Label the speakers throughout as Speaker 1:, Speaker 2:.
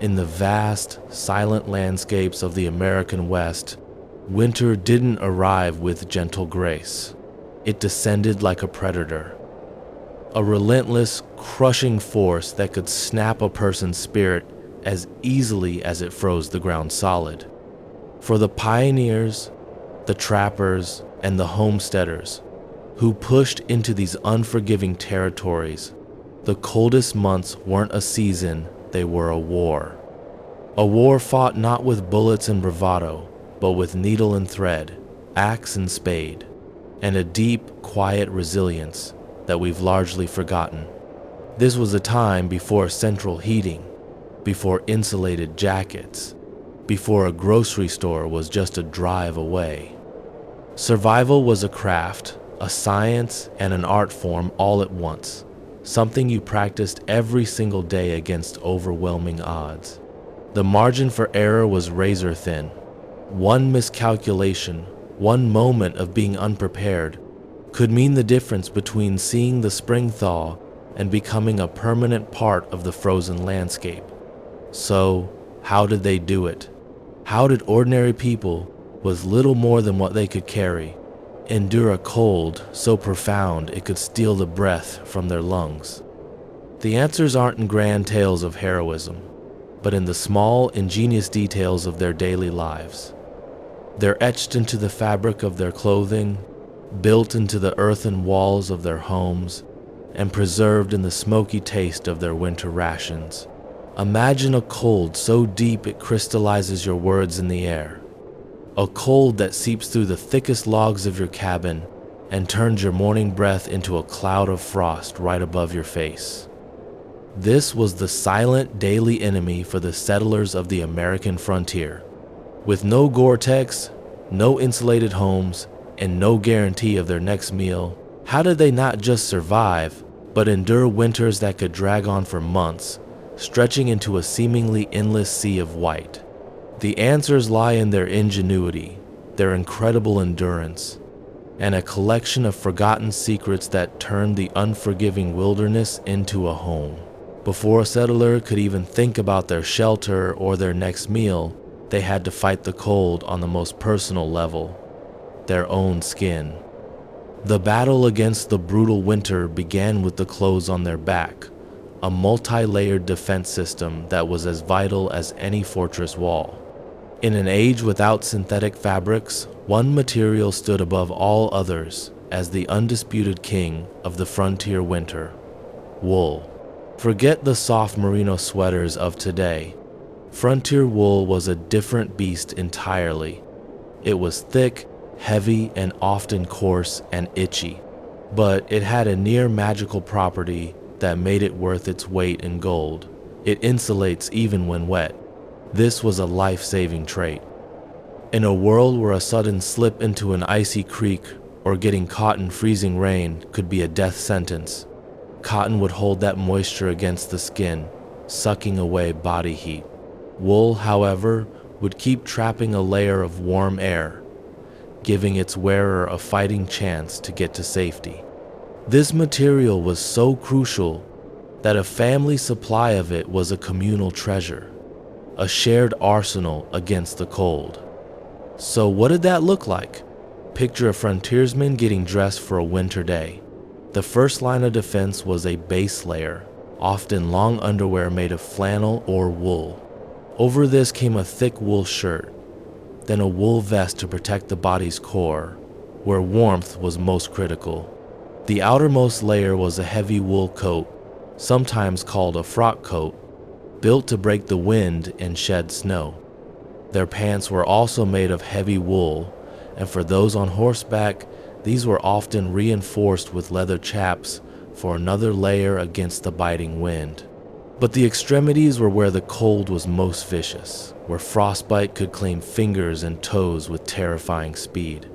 Speaker 1: In the vast, silent landscapes of the American West, winter didn't arrive with gentle grace. It descended like a predator. A relentless, crushing force that could snap a person's spirit as easily as it froze the ground solid. For the pioneers, the trappers, and the homesteaders who pushed into these unforgiving territories, the coldest months weren't a season, they were a war. A war fought not with bullets and bravado, but with needle and thread, axe and spade, and a deep, quiet resilience that we've largely forgotten. This was a time before central heating, before insulated jackets, before a grocery store was just a drive away. Survival was a craft, a science, and an art form all at once, something you practiced every single day against overwhelming odds. The margin for error was razor thin. One miscalculation, one moment of being unprepared, could mean the difference between seeing the spring thaw and becoming a permanent part of the frozen landscape. So, how did they do it? How did ordinary people, with little more than what they could carry, endure a cold so profound it could steal the breath from their lungs? The answers aren't in grand tales of heroism, but in the small, ingenious details of their daily lives. They're etched into the fabric of their clothing, built into the earthen walls of their homes, and preserved in the smoky taste of their winter rations. Imagine a cold so deep it crystallizes your words in the air. A cold that seeps through the thickest logs of your cabin and turns your morning breath into a cloud of frost right above your face. This was the silent daily enemy for the settlers of the American frontier. With no Gore-Tex, no insulated homes, and no guarantee of their next meal, how did they not just survive, but endure winters that could drag on for months, stretching into a seemingly endless sea of white? The answers lie in their ingenuity, their incredible endurance, and a collection of forgotten secrets that turned the unforgiving wilderness into a home. Before a settler could even think about their shelter or their next meal, they had to fight the cold on the most personal level, their own skin. The battle against the brutal winter began with the clothes on their back, a multi-layered defense system that was as vital as any fortress wall. In an age without synthetic fabrics, one material stood above all others as the undisputed king of the frontier winter: wool. Forget the soft merino sweaters of today. Frontier wool was a different beast entirely. It was thick, heavy, and often coarse and itchy, but it had a near magical property that made it worth its weight in gold. It insulates even when wet. This was a life-saving trait. In a world where a sudden slip into an icy creek or getting caught in freezing rain could be a death sentence, cotton would hold that moisture against the skin, sucking away body heat. Wool, however, would keep trapping a layer of warm air, giving its wearer a fighting chance to get to safety. This material was so crucial that a family supply of it was a communal treasure, a shared arsenal against the cold. So what did that look like? Picture a frontiersman getting dressed for a winter day. The first line of defense was a base layer, often long underwear made of flannel or wool. Over this came a thick wool shirt, then a wool vest to protect the body's core, where warmth was most critical. The outermost layer was a heavy wool coat, sometimes called a frock coat, built to break the wind and shed snow. Their pants were also made of heavy wool, and for those on horseback, these were often reinforced with leather chaps for another layer against the biting wind. But the extremities were where the cold was most vicious, where frostbite could claim fingers and toes with terrifying speed.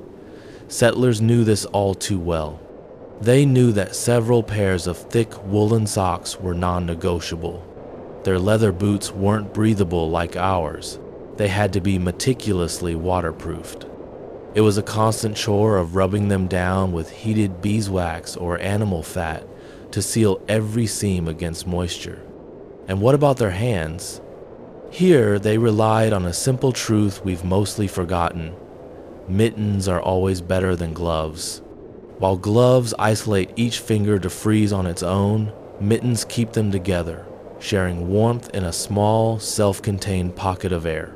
Speaker 1: Settlers knew this all too well. They knew that several pairs of thick woolen socks were non-negotiable. Their leather boots weren't breathable like ours. They had to be meticulously waterproofed. It was a constant chore of rubbing them down with heated beeswax or animal fat to seal every seam against moisture. And what about their hands? Here, they relied on a simple truth we've mostly forgotten. Mittens are always better than gloves. While gloves isolate each finger to freeze on its own, mittens keep them together, sharing warmth in a small, self-contained pocket of air.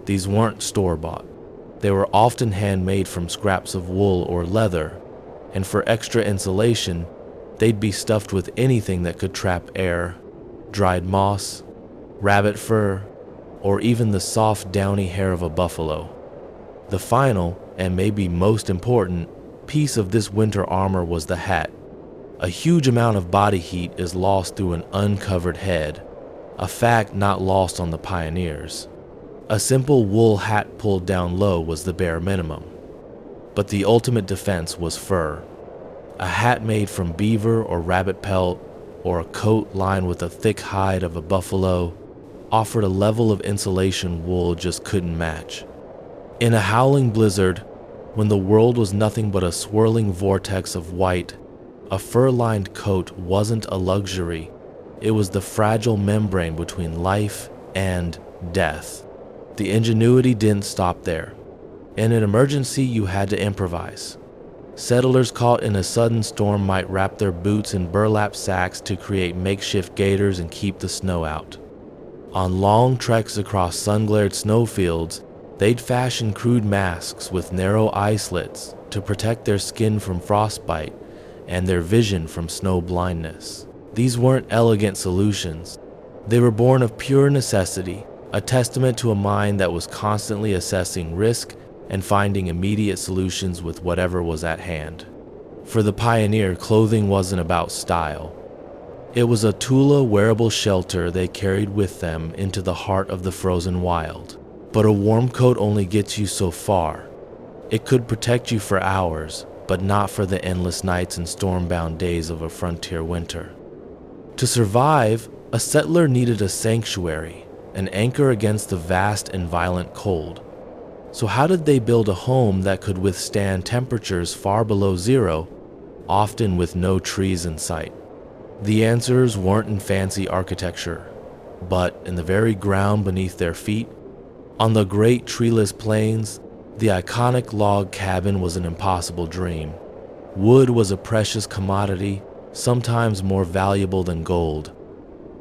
Speaker 1: These weren't store-bought. They were often handmade from scraps of wool or leather, and for extra insulation, they'd be stuffed with anything that could trap air: dried moss, rabbit fur, or even the soft, downy hair of a buffalo. The final, and maybe most important, piece of this winter armor was the hat. A huge amount of body heat is lost through an uncovered head, a fact not lost on the pioneers. A simple wool hat pulled down low was the bare minimum. But the ultimate defense was fur. A hat made from beaver or rabbit pelt, or a coat lined with the thick hide of a buffalo, offered a level of insulation wool just couldn't match. In a howling blizzard, when the world was nothing but a swirling vortex of white, a fur-lined coat wasn't a luxury. It was the fragile membrane between life and death. The ingenuity didn't stop there. In an emergency, you had to improvise. Settlers caught in a sudden storm might wrap their boots in burlap sacks to create makeshift gaiters and keep the snow out. On long treks across sun-glared snowfields, they'd fashion crude masks with narrow eye slits to protect their skin from frostbite and their vision from snow blindness. These weren't elegant solutions. They were born of pure necessity, a testament to a mind that was constantly assessing risk and finding immediate solutions with whatever was at hand. For the pioneer, clothing wasn't about style. It was a Tula wearable shelter they carried with them into the heart of the frozen wild. But a warm coat only gets you so far. It could protect you for hours, but not for the endless nights and storm-bound days of a frontier winter. To survive, a settler needed a sanctuary, an anchor against the vast and violent cold. So how did they build a home that could withstand temperatures far below zero, often with no trees in sight? The answers weren't in fancy architecture, but in the very ground beneath their feet. On the great treeless plains, the iconic log cabin was an impossible dream. Wood was a precious commodity, sometimes more valuable than gold.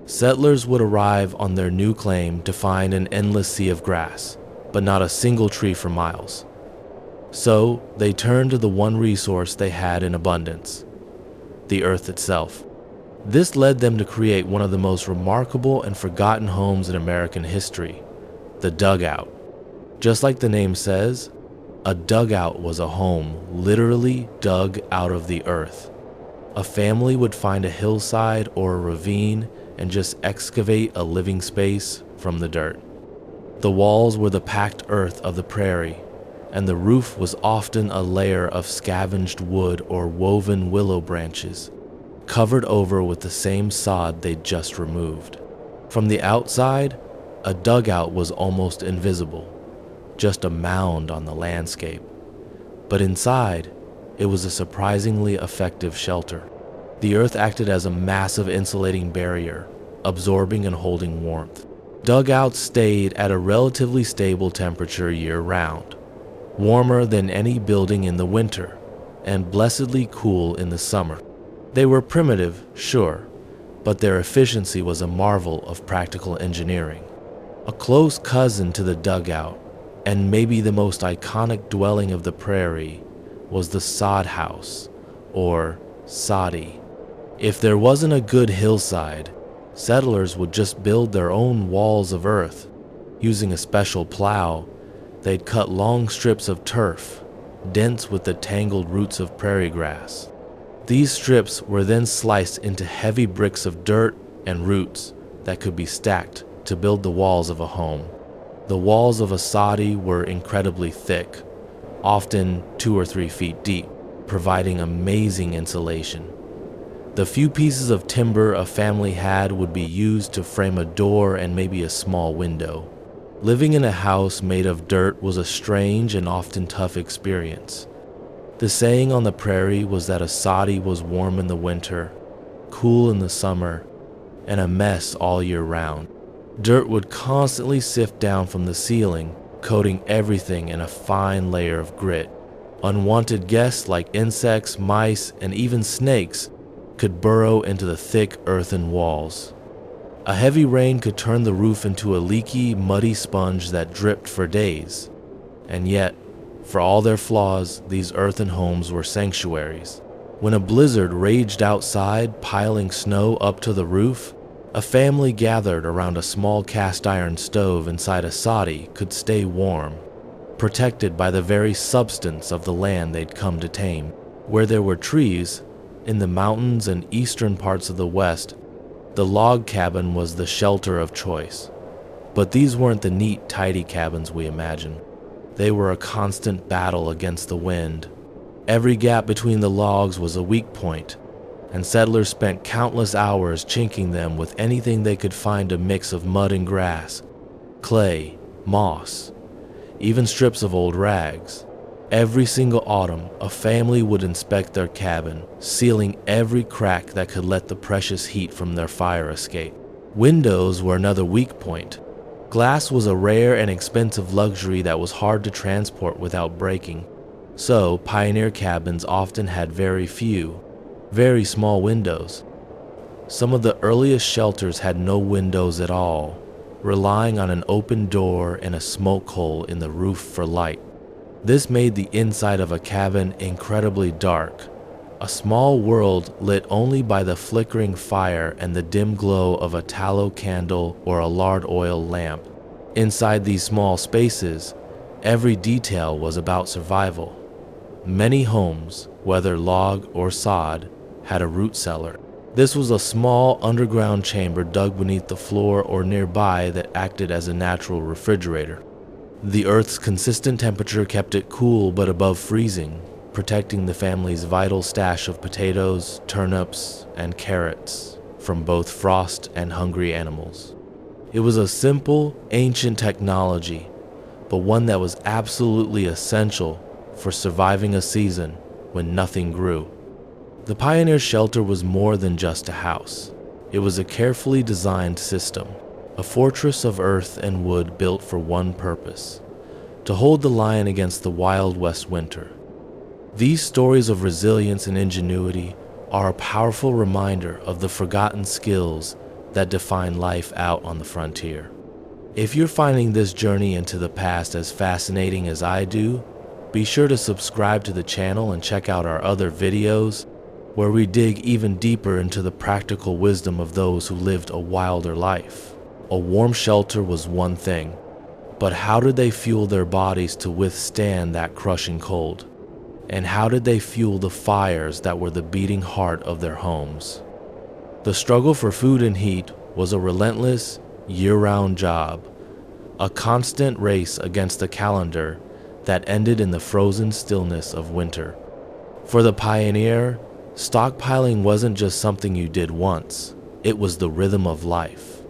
Speaker 1: Settlers would arrive on their new claim to find an endless sea of grass, but not a single tree for miles. So they turned to the one resource they had in abundance: the earth itself. This led them to create one of the most remarkable and forgotten homes in American history: the dugout. Just like the name says, a dugout was a home literally dug out of the earth. A family would find a hillside or a ravine and just excavate a living space from the dirt. The walls were the packed earth of the prairie, and the roof was often a layer of scavenged wood or woven willow branches, covered over with the same sod they'd just removed. From the outside, a dugout was almost invisible, just a mound on the landscape. But inside, it was a surprisingly effective shelter. The earth acted as a massive insulating barrier, absorbing and holding warmth. Dugouts stayed at a relatively stable temperature year-round, warmer than any building in the winter, and blessedly cool in the summer. They were primitive, sure, but their efficiency was a marvel of practical engineering. A close cousin to the dugout, and maybe the most iconic dwelling of the prairie, was the sod house, or soddy. If there wasn't a good hillside, settlers would just build their own walls of earth. Using a special plow, they'd cut long strips of turf, dense with the tangled roots of prairie grass. These strips were then sliced into heavy bricks of dirt and roots that could be stacked to build the walls of a home. The walls of a soddy were incredibly thick, often 2 or 3 feet deep, providing amazing insulation. The few pieces of timber a family had would be used to frame a door and maybe a small window. Living in a house made of dirt was a strange and often tough experience. The saying on the prairie was that a soddy was warm in the winter, cool in the summer, and a mess all year round. Dirt would constantly sift down from the ceiling, coating everything in a fine layer of grit. Unwanted guests like insects, mice, and even snakes could burrow into the thick earthen walls. A heavy rain could turn the roof into a leaky, muddy sponge that dripped for days. And yet, for all their flaws, these earthen homes were sanctuaries. When a blizzard raged outside, piling snow up to the roof, a family gathered around a small cast iron stove inside a soddy could stay warm, protected by the very substance of the land they'd come to tame. Where there were trees, in the mountains and eastern parts of the West, the log cabin was the shelter of choice. But these weren't the neat, tidy cabins we imagine. They were a constant battle against the wind. Every gap between the logs was a weak point, and settlers spent countless hours chinking them with anything they could find, a mix of mud and grass, clay, moss, even strips of old rags. Every single autumn, a family would inspect their cabin, sealing every crack that could let the precious heat from their fire escape. Windows were another weak point. Glass was a rare and expensive luxury that was hard to transport without breaking. So, pioneer cabins often had very few, very small windows. Some of the earliest shelters had no windows at all, relying on an open door and a smoke hole in the roof for light. This made the inside of a cabin incredibly dark, a small world lit only by the flickering fire and the dim glow of a tallow candle or a lard oil lamp. Inside these small spaces, every detail was about survival. Many homes, whether log or sod, had a root cellar. This was a small underground chamber dug beneath the floor or nearby that acted as a natural refrigerator. The earth's consistent temperature kept it cool but above freezing, protecting the family's vital stash of potatoes, turnips, and carrots from both frost and hungry animals. It was a simple, ancient technology, but one that was absolutely essential for surviving a season when nothing grew. The pioneer shelter was more than just a house. It was a carefully designed system, a fortress of earth and wood built for one purpose: to hold the lion against the wild west winter. These stories of resilience and ingenuity are a powerful reminder of the forgotten skills that define life out on the frontier. If you're finding this journey into the past as fascinating as I do, be sure to subscribe to the channel and check out our other videos where we dig even deeper into the practical wisdom of those who lived a wilder life. A warm shelter was one thing, but how did they fuel their bodies to withstand that crushing cold? And how did they fuel the fires that were the beating heart of their homes? The struggle for food and heat was a relentless, year-round job, a constant race against the calendar that ended in the frozen stillness of winter. For the pioneer, stockpiling wasn't just something you did once, it was the rhythm of life.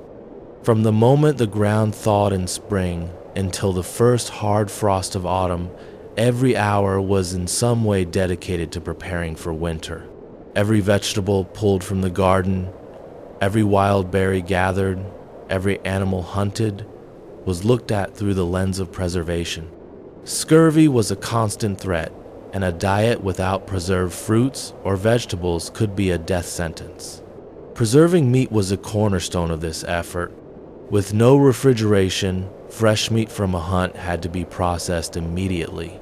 Speaker 1: From the moment the ground thawed in spring until the first hard frost of autumn, every hour was in some way dedicated to preparing for winter. Every vegetable pulled from the garden, every wild berry gathered, every animal hunted, was looked at through the lens of preservation. Scurvy was a constant threat, and a diet without preserved fruits or vegetables could be a death sentence. Preserving meat was a cornerstone of this effort. With no refrigeration, fresh meat from a hunt had to be processed immediately.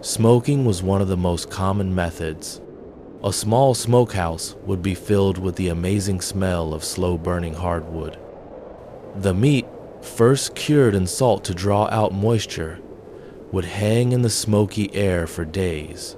Speaker 1: Smoking was one of the most common methods. A small smokehouse would be filled with the amazing smell of slow-burning hardwood. The meat, first cured in salt to draw out moisture, would hang in the smoky air for days,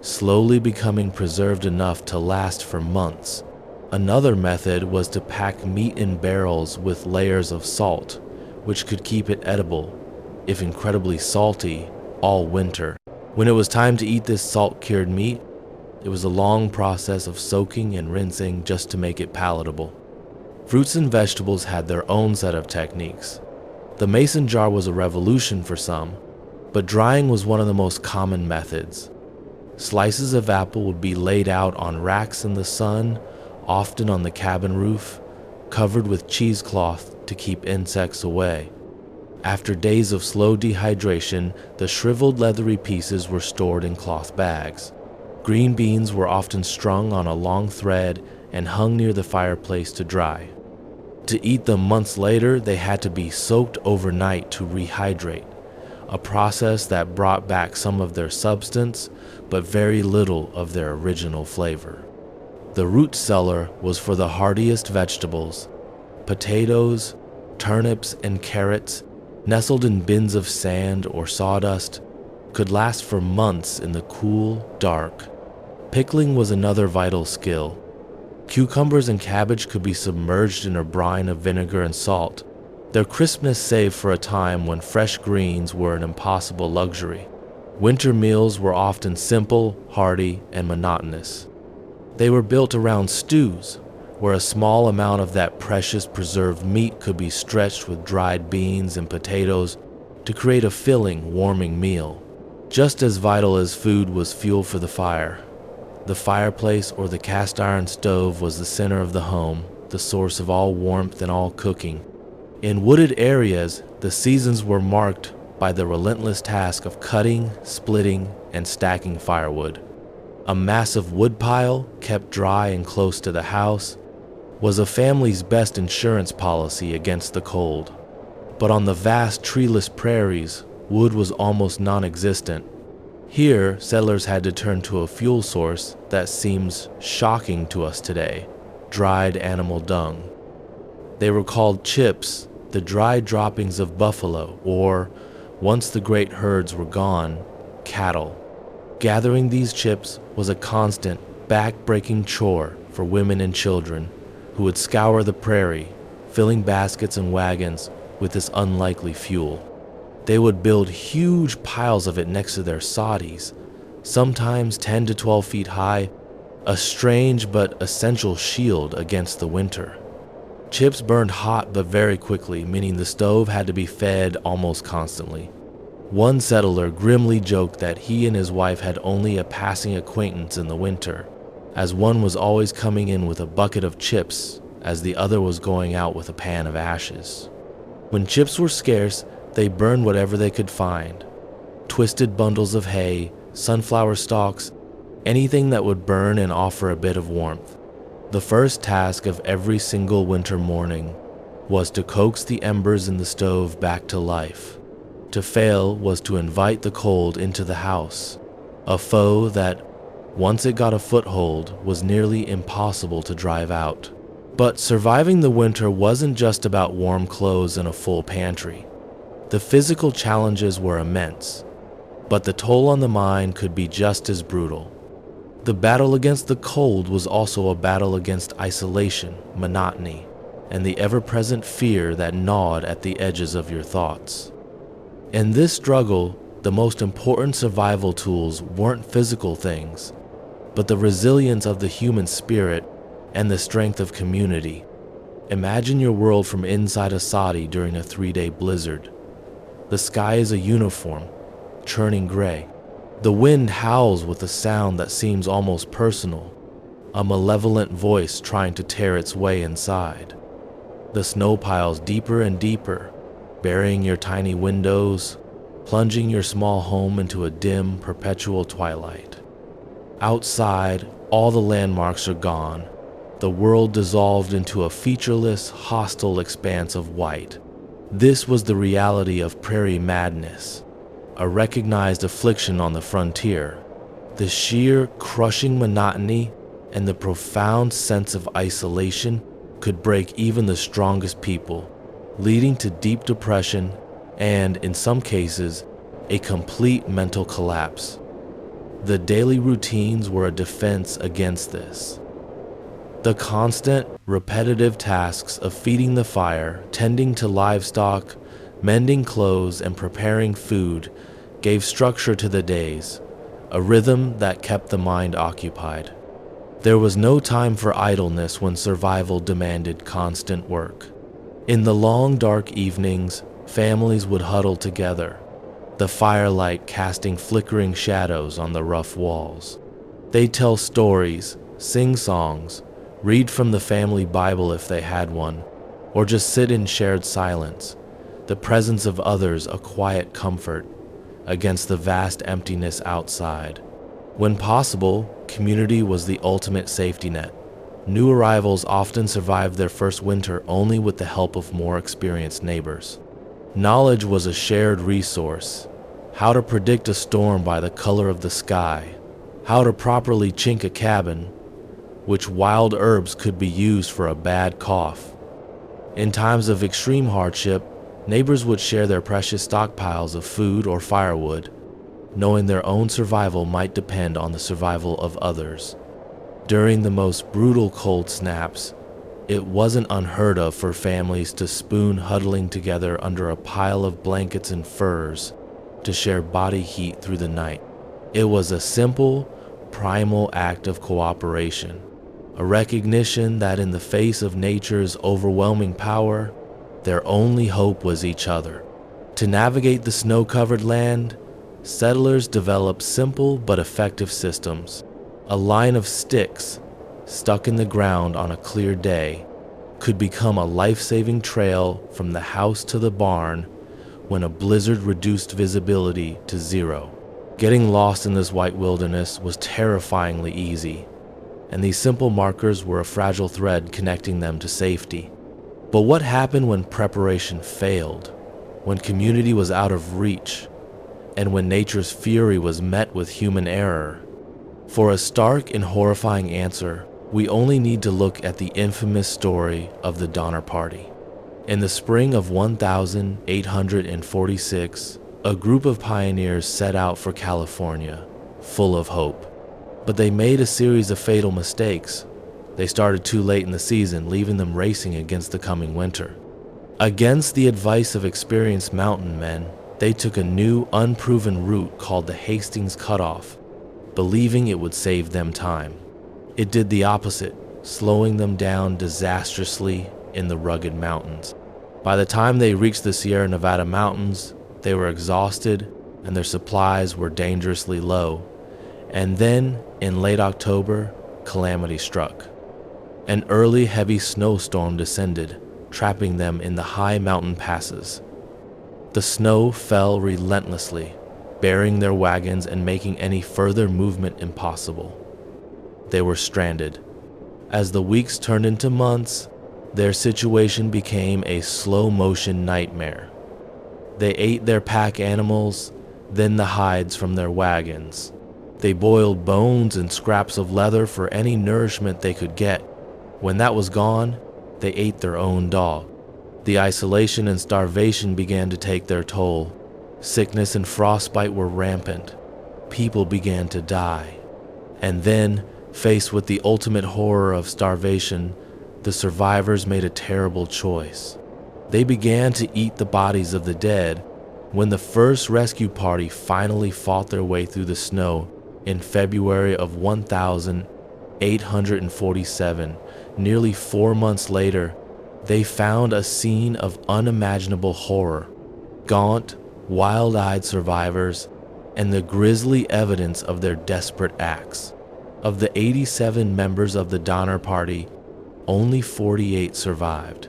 Speaker 1: slowly becoming preserved enough to last for months. Another method was to pack meat in barrels with layers of salt, which could keep it edible, if incredibly salty, all winter. When it was time to eat this salt-cured meat, it was a long process of soaking and rinsing just to make it palatable. Fruits and vegetables had their own set of techniques. The mason jar was a revolution for some, but drying was one of the most common methods. Slices of apple would be laid out on racks in the sun, often on the cabin roof, covered with cheesecloth to keep insects away. After days of slow dehydration, the shriveled leathery pieces were stored in cloth bags. Green beans were often strung on a long thread and hung near the fireplace to dry. To eat them months later, they had to be soaked overnight to rehydrate, a process that brought back some of their substance, but very little of their original flavor. The root cellar was for the hardiest vegetables. Potatoes, turnips, and carrots, nestled in bins of sand or sawdust, could last for months in the cool, dark. Pickling was another vital skill. Cucumbers and cabbage could be submerged in a brine of vinegar and salt, their crispness saved for a time when fresh greens were an impossible luxury. Winter meals were often simple, hearty, and monotonous. They were built around stews, where a small amount of that precious preserved meat could be stretched with dried beans and potatoes to create a filling, warming meal. Just as vital as food was fuel for the fire. The fireplace or the cast iron stove was the center of the home, the source of all warmth and all cooking. In wooded areas, the seasons were marked by the relentless task of cutting, splitting, and stacking firewood. A massive woodpile, kept dry and close to the house, was a family's best insurance policy against the cold. But on the vast treeless prairies, wood was almost non-existent. Here, settlers had to turn to a fuel source that seems shocking to us today: dried animal dung. They were called chips, the dried droppings of buffalo, or, once the great herds were gone, cattle. Gathering these chips was a constant, back-breaking chore for women and children who would scour the prairie, filling baskets and wagons with this unlikely fuel. They would build huge piles of it next to their soddies, sometimes 10 to 12 feet high, a strange but essential shield against the winter. Chips burned hot but very quickly, meaning the stove had to be fed almost constantly. One settler grimly joked that he and his wife had only a passing acquaintance in the winter, as one was always coming in with a bucket of chips, as the other was going out with a pan of ashes. When chips were scarce, they burned whatever they could find: twisted bundles of hay, sunflower stalks, anything that would burn and offer a bit of warmth. The first task of every single winter morning was to coax the embers in the stove back to life. To fail was to invite the cold into the house, a foe that, once it got a foothold, was nearly impossible to drive out. But surviving the winter wasn't just about warm clothes and a full pantry. The physical challenges were immense, but the toll on the mind could be just as brutal. The battle against the cold was also a battle against isolation, monotony, and the ever-present fear that gnawed at the edges of your thoughts. In this struggle, the most important survival tools weren't physical things, but the resilience of the human spirit and the strength of community. Imagine your world from inside a soddy during a 3-day blizzard. The sky is a uniform, churning gray. The wind howls with a sound that seems almost personal, a malevolent voice trying to tear its way inside. The snow piles deeper and deeper, burying your tiny windows, plunging your small home into a dim, perpetual twilight. Outside, all the landmarks are gone, the world dissolved into a featureless, hostile expanse of white. This was the reality of prairie madness, a recognized affliction on the frontier. The sheer, crushing monotony and the profound sense of isolation could break even the strongest people, leading to deep depression and, in some cases, a complete mental collapse. The daily routines were a defense against this. The constant, repetitive tasks of feeding the fire, tending to livestock, mending clothes, and preparing food gave structure to the days, a rhythm that kept the mind occupied. There was no time for idleness when survival demanded constant work. In the long, dark evenings, families would huddle together, the firelight casting flickering shadows on the rough walls. They'd tell stories, sing songs, read from the family Bible if they had one, or just sit in shared silence, the presence of others a quiet comfort against the vast emptiness outside. When possible, community was the ultimate safety net. New arrivals often survived their first winter only with the help of more experienced neighbors. Knowledge was a shared resource. How to predict a storm by the color of the sky, how to properly chink a cabin, which wild herbs could be used for a bad cough. In times of extreme hardship, neighbors would share their precious stockpiles of food or firewood, knowing their own survival might depend on the survival of others. During the most brutal cold snaps, it wasn't unheard of for families to spoon huddling together under a pile of blankets and furs to share body heat through the night. It was a simple, primal act of cooperation, a recognition that in the face of nature's overwhelming power, their only hope was each other. To navigate the snow-covered land, settlers developed simple but effective systems. A line of sticks stuck in the ground on a clear day could become a life-saving trail from the house to the barn when a blizzard reduced visibility to zero. Getting lost in this white wilderness was terrifyingly easy, and these simple markers were a fragile thread connecting them to safety. But what happened when preparation failed, when community was out of reach, and when nature's fury was met with human error? For a stark and horrifying answer, we only need to look at the infamous story of the Donner Party. In the spring of 1846, a group of pioneers set out for California, full of hope. But they made a series of fatal mistakes. They started too late in the season, leaving them racing against the coming winter. Against the advice of experienced mountain men, they took a new, unproven route called the Hastings Cutoff, believing it would save them time. It did the opposite, slowing them down disastrously in the rugged mountains. By the time they reached the Sierra Nevada mountains, they were exhausted and their supplies were dangerously low. And then, in late October, calamity struck. An early heavy snowstorm descended, trapping them in the high mountain passes. The snow fell relentlessly, burying their wagons and making any further movement impossible. They were stranded. As the weeks turned into months, their situation became a slow-motion nightmare. They ate their pack animals, then the hides from their wagons. They boiled bones and scraps of leather for any nourishment they could get. When that was gone, they ate their own dog. The isolation and starvation began to take their toll. Sickness and frostbite were rampant. People began to die. And then, faced with the ultimate horror of starvation, the survivors made a terrible choice. They began to eat the bodies of the dead. When the first rescue party finally fought their way through the snow in February of 1847, nearly 4 months later, they found a scene of unimaginable horror. Gaunt, wild-eyed survivors, and the grisly evidence of their desperate acts. Of the 87 members of the Donner Party, only 48 survived.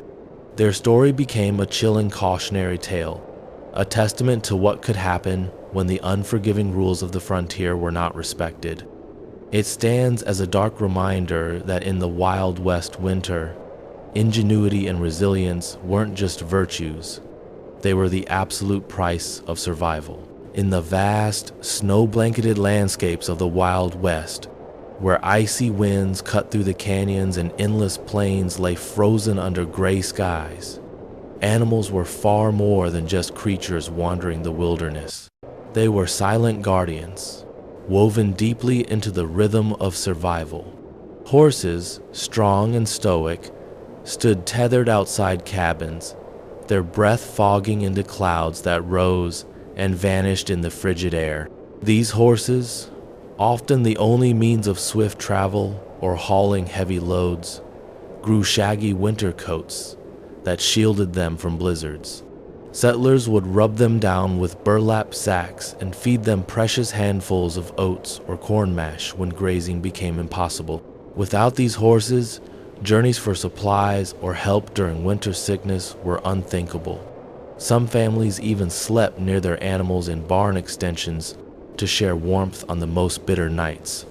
Speaker 1: Their story became a chilling cautionary tale, a testament to what could happen when the unforgiving rules of the frontier were not respected. It stands as a dark reminder that in the Wild West winter, ingenuity and resilience weren't just virtues, they were the absolute price of survival. In the vast, snow-blanketed landscapes of the Wild West, where icy winds cut through the canyons and endless plains lay frozen under gray skies, animals were far more than just creatures wandering the wilderness. They were silent guardians, woven deeply into the rhythm of survival. Horses, strong and stoic, stood tethered outside cabins, their breath fogging into clouds that rose and vanished in the frigid air. These horses, often the only means of swift travel or hauling heavy loads, grew shaggy winter coats that shielded them from blizzards. Settlers would rub them down with burlap sacks and feed them precious handfuls of oats or corn mash when grazing became impossible. Without these horses, Journeys for supplies or help during winter sickness were unthinkable. Some families even slept near their animals in barn extensions to share warmth on the most bitter nights.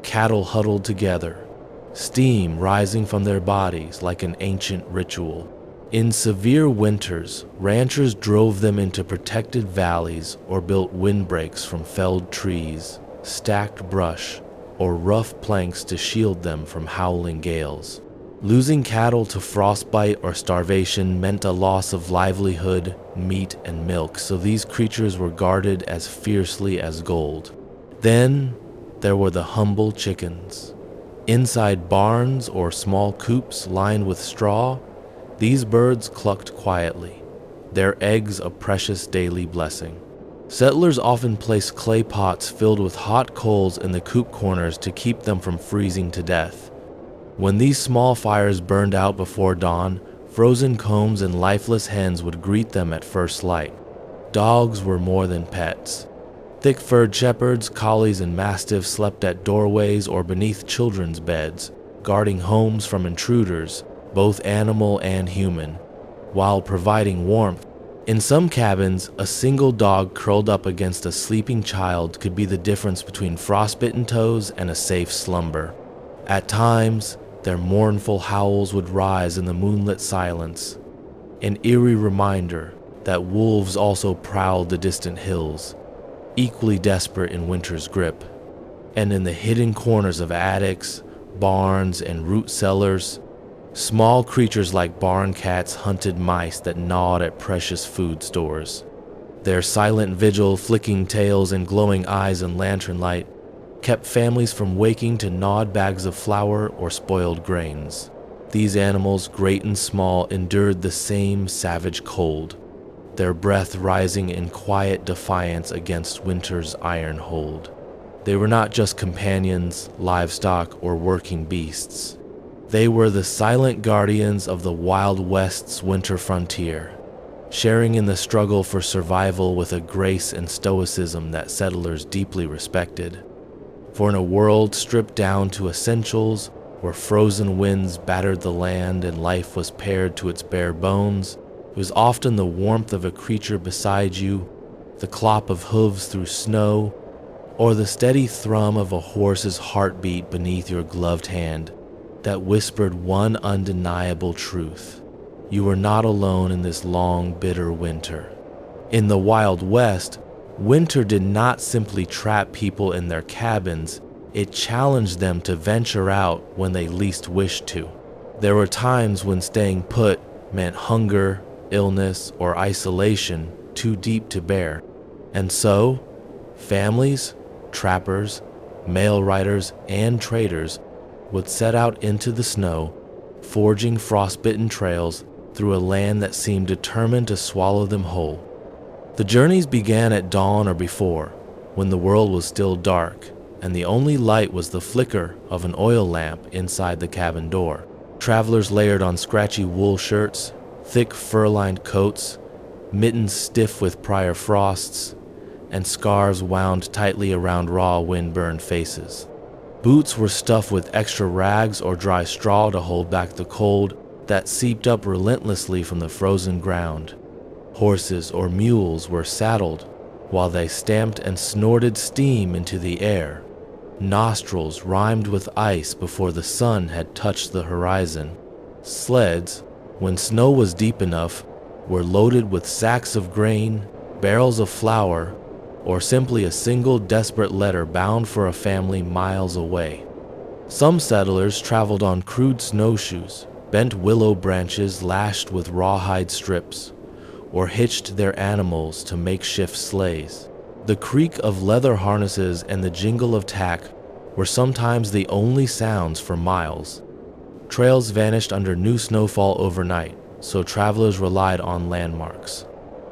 Speaker 1: Cattle huddled together, steam rising from their bodies like an ancient ritual. In severe winters, ranchers drove them into protected valleys or built windbreaks from felled trees, stacked brush, or rough planks to shield them from howling gales. Losing cattle to frostbite or starvation meant a loss of livelihood, meat, and milk, so these creatures were guarded as fiercely as gold. Then there were the humble chickens. Inside barns or small coops lined with straw, these birds clucked quietly, their eggs a precious daily blessing. Settlers often placed clay pots filled with hot coals in the coop corners to keep them from freezing to death. When these small fires burned out before dawn, frozen combs and lifeless hens would greet them at first light. Dogs were more than pets. Thick-furred shepherds, collies, and mastiffs slept at doorways or beneath children's beds, guarding homes from intruders, both animal and human, while providing warmth. In some cabins, a single dog curled up against a sleeping child could be the difference between frostbitten toes and a safe slumber. At times, their mournful howls would rise in the moonlit silence, an eerie reminder that wolves also prowled the distant hills, equally desperate in winter's grip. And in the hidden corners of attics, barns, and root cellars, small creatures like barn cats hunted mice that gnawed at precious food stores. Their silent vigil, flicking tails and glowing eyes in lantern light, kept families from waking to gnawed bags of flour or spoiled grains. These animals, great and small, endured the same savage cold, their breath rising in quiet defiance against winter's iron hold. They were not just companions, livestock, or working beasts. They were the silent guardians of the Wild West's winter frontier, sharing in the struggle for survival with a grace and stoicism that settlers deeply respected. For in a world stripped down to essentials, where frozen winds battered the land and life was pared to its bare bones, it was often the warmth of a creature beside you, the clop of hooves through snow, or the steady thrum of a horse's heartbeat beneath your gloved hand that whispered one undeniable truth. You were not alone in this long, bitter winter. In the Wild West, winter did not simply trap people in their cabins, it challenged them to venture out when they least wished to. There were times when staying put meant hunger, illness, or isolation too deep to bear. And so, families, trappers, mail riders, and traders would set out into the snow, forging frostbitten trails through a land that seemed determined to swallow them whole. The journeys began at dawn or before, when the world was still dark, and the only light was the flicker of an oil lamp inside the cabin door. Travelers layered on scratchy wool shirts, thick fur-lined coats, mittens stiff with prior frosts, and scarves wound tightly around raw wind-burned faces. Boots were stuffed with extra rags or dry straw to hold back the cold that seeped up relentlessly from the frozen ground. Horses or mules were saddled while they stamped and snorted steam into the air, nostrils rimed with ice before the sun had touched the horizon. Sleds, when snow was deep enough, were loaded with sacks of grain, barrels of flour, or simply a single desperate letter bound for a family miles away. Some settlers traveled on crude snowshoes, bent willow branches lashed with rawhide strips, or hitched their animals to makeshift sleighs. The creak of leather harnesses and the jingle of tack were sometimes the only sounds for miles. Trails vanished under new snowfall overnight, so travelers relied on landmarks.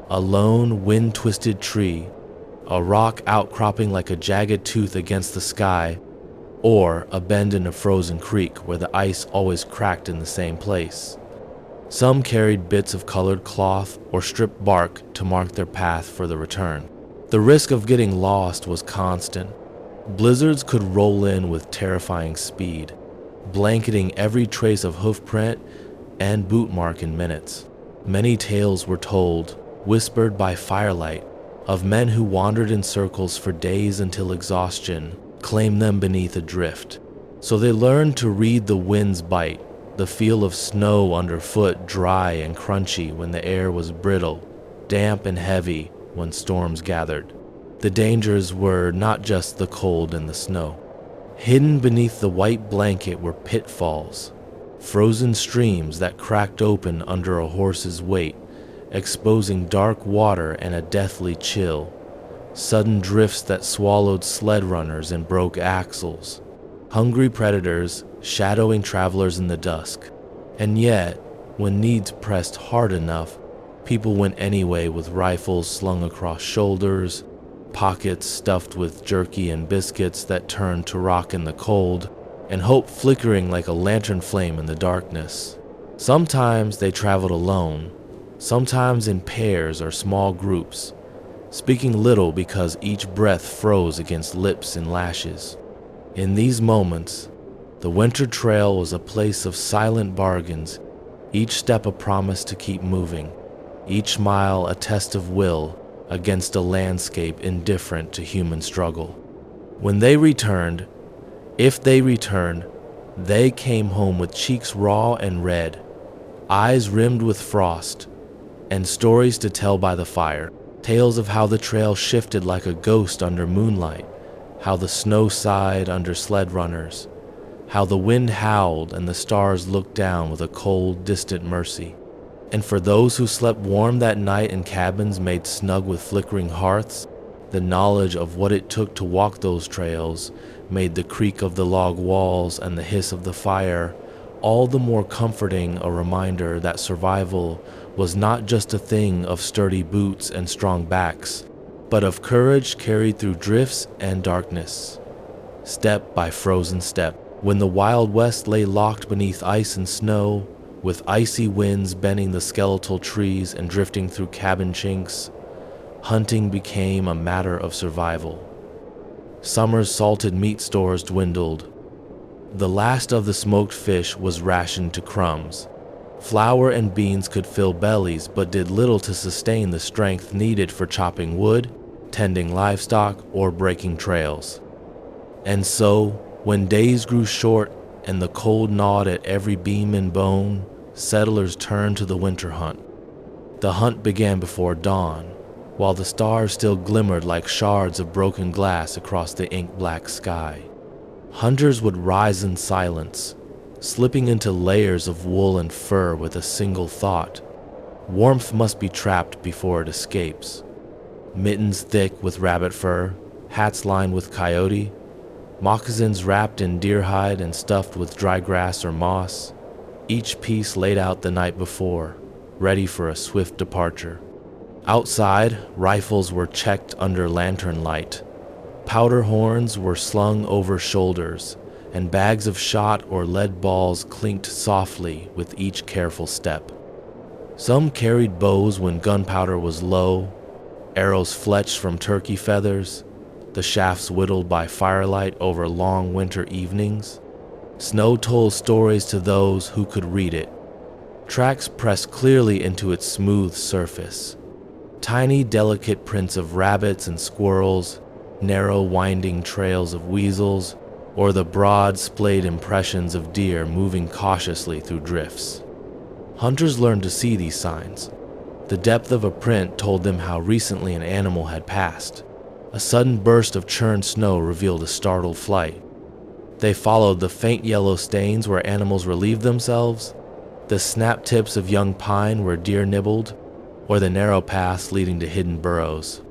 Speaker 1: A lone, wind-twisted tree, a rock outcropping like a jagged tooth against the sky, or a bend in a frozen creek where the ice always cracked in the same place. Some carried bits of colored cloth or stripped bark to mark their path for the return. The risk of getting lost was constant. Blizzards could roll in with terrifying speed. blanketing every trace of hoofprint and boot mark in minutes. Many tales were told, whispered by firelight, of men who wandered in circles for days until exhaustion claimed them beneath a drift. So they learned to read the wind's bite, the feel of snow underfoot dry and crunchy when the air was brittle, damp and heavy when storms gathered. The dangers were not just the cold and the snow. Hidden beneath the white blanket were pitfalls, frozen streams that cracked open under a horse's weight, exposing dark water and a deathly chill, sudden drifts that swallowed sled runners and broke axles, hungry predators shadowing travelers in the dusk. And yet, when needs pressed hard enough, people went anyway with rifles slung across shoulders, pockets stuffed with jerky and biscuits that turned to rock in the cold, and hope flickering like a lantern flame in the darkness. Sometimes they traveled alone, sometimes in pairs or small groups, speaking little because each breath froze against lips and lashes. In these moments, the winter trail was a place of silent bargains, each step a promise to keep moving, each mile a test of will against a landscape indifferent to human struggle. When they returned, if they returned, they came home with cheeks raw and red, eyes rimmed with frost, and stories to tell by the fire. Tales of how the trail shifted like a ghost under moonlight, how the snow sighed under sled runners, how the wind howled and the stars looked down with a cold, distant mercy. And for those who slept warm that night in cabins made snug with flickering hearths, the knowledge of what it took to walk those trails made the creak of the log walls and the hiss of the fire all the more comforting, a reminder that survival was not just a thing of sturdy boots and strong backs, but of courage carried through drifts and darkness, step by frozen step. When the Wild West lay locked beneath ice and snow, with icy winds bending the skeletal trees and drifting through cabin chinks, hunting became a matter of survival. Summer's salted meat stores dwindled. The last of the smoked fish was rationed to crumbs. Flour and beans could fill bellies, but did little to sustain the strength needed for chopping wood, tending livestock, or breaking trails. And so, when days grew short and the cold gnawed at every beam and bone, settlers turned to the winter hunt. The hunt began before dawn, while the stars still glimmered like shards of broken glass across the ink-black sky. Hunters would rise in silence, slipping into layers of wool and fur with a single thought: warmth must be trapped before it escapes. Mittens thick with rabbit fur, hats lined with coyote, moccasins wrapped in deer hide and stuffed with dry grass or moss, each piece laid out the night before, ready for a swift departure. Outside, rifles were checked under lantern light. Powder horns were slung over shoulders, and bags of shot or lead balls clinked softly with each careful step. Some carried bows when gunpowder was low, arrows fletched from turkey feathers, the shafts whittled by firelight over long winter evenings. Snow told stories to those who could read it. Tracks pressed clearly into its smooth surface. Tiny, delicate prints of rabbits and squirrels, narrow, winding trails of weasels, or the broad, splayed impressions of deer moving cautiously through drifts. Hunters learned to see these signs. The depth of a print told them how recently an animal had passed. A sudden burst of churned snow revealed a startled flight. They followed the faint yellow stains where animals relieved themselves, the snap tips of young pine where deer nibbled, or the narrow paths leading to hidden burrows.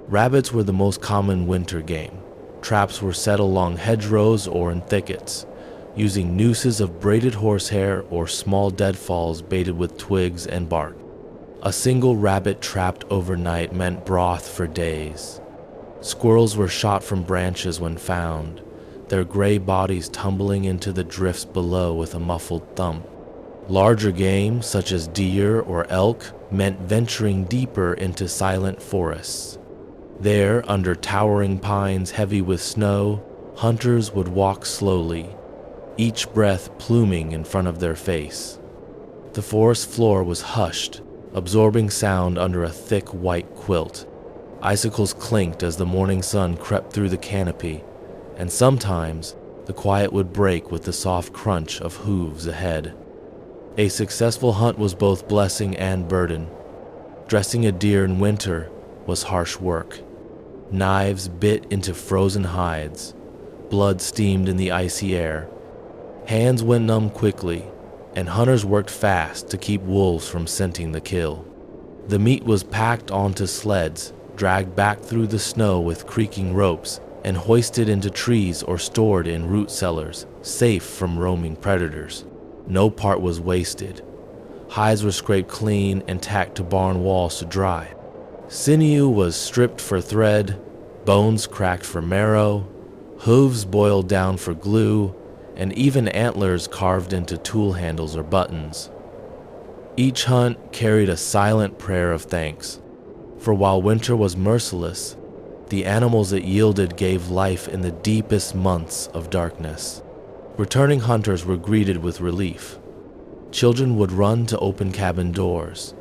Speaker 1: Rabbits were the most common winter game. Traps were set along hedgerows or in thickets, using nooses of braided horsehair or small deadfalls baited with twigs and bark. A single rabbit trapped overnight meant broth for days. Squirrels were shot from branches when found, their gray bodies tumbling into the drifts below with a muffled thump. Larger game, such as deer or elk, meant venturing deeper into silent forests. There, under towering pines heavy with snow, hunters would walk slowly, each breath pluming in front of their face. The forest floor was hushed, absorbing sound under a thick white quilt. Icicles clinked as the morning sun crept through the canopy, and sometimes the quiet would break with the soft crunch of hooves ahead. A successful hunt was both blessing and burden. Dressing a deer in winter was harsh work. Knives bit into frozen hides. Blood steamed in the icy air. Hands went numb quickly, and hunters worked fast to keep wolves from scenting the kill. The meat was packed onto sleds, dragged back through the snow with creaking ropes, and hoisted into trees or stored in root cellars, safe from roaming predators. No part was wasted. Hides were scraped clean and tacked to barn walls to dry. Sinew was stripped for thread, bones cracked for marrow, hooves boiled down for glue, and even antlers carved into tool handles or buttons. Each hunt carried a silent prayer of thanks, for while winter was merciless, the animals it yielded gave life in the deepest months of darkness. Returning hunters were greeted with relief. Children would run to open cabin doors,